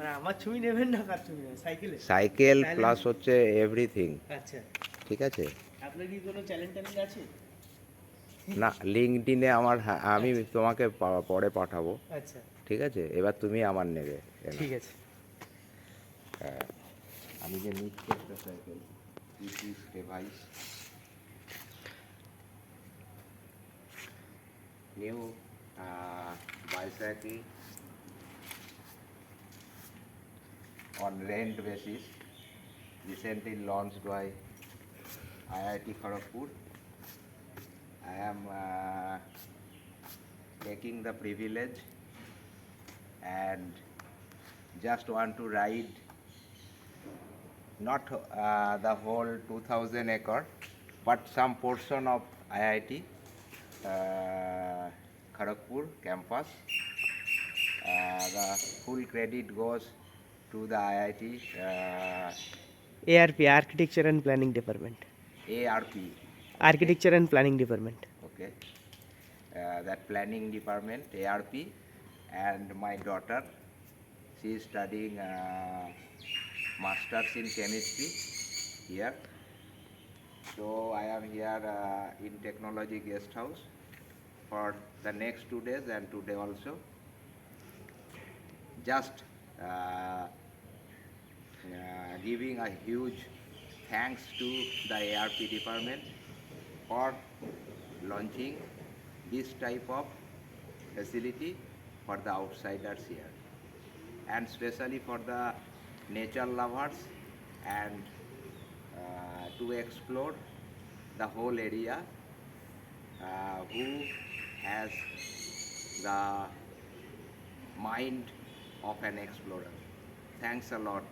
মানে আমার ছবি নেবেন না, কার ছবি নেবেন? সাইকেলে? সাইকেল তাহলে প্লাস হচ্ছে এভরিথিং। আচ্ছা, ঠিক আছে? আপনার কি কোনো চ্যানেল আছে? না, লিঙ্কডইনে আমার, আমি আচ্ছা, তোমাকে পরে পাঠাবো। আচ্ছা, ঠিক আছে, এবার তুমি আমার নেবে। এ নাও। ঠিক আছে। হ্যাঁ, আমি যে নিচ্ছি একটা cycle, is device new bicycle on rent basis, recently launched by IIT Kharagpur. I am taking the privilege and just want to ride not the whole 2000 acre, but some portion of IIT Kharagpur campus. The full credit goes to the IIT ARP, Architecture and Planning Department. ARP. Okay. Architecture and Planning Department. Okay. That planning department, ARP, and my daughter, she is studying masters in chemistry here. So I am here in technology guest house for the next 2 days and today also. Just giving a huge thanks to the ARP department for launching this type of facility for the outsiders here, and especially for the nature lovers, and to explore the whole area, who has the mind of an explorer. Thanks a lot.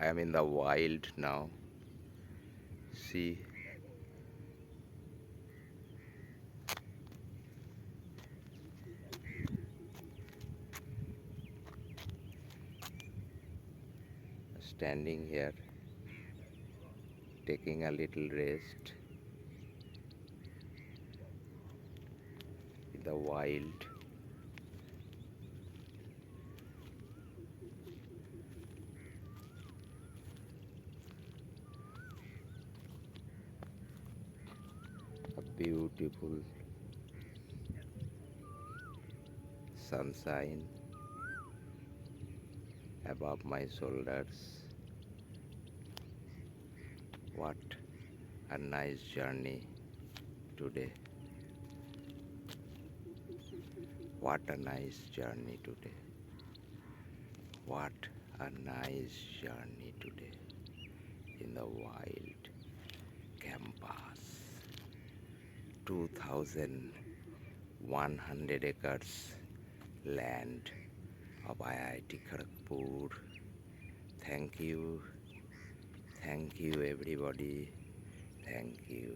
I am in the wild now. See, standing here, taking a little rest in the wild. A beautiful sunshine above my shoulders. What a nice journey today. What a nice journey today. What a nice journey today in the wild campus. 2100 acres land of IIT Kharagpur. Thank you everybody. Thank you.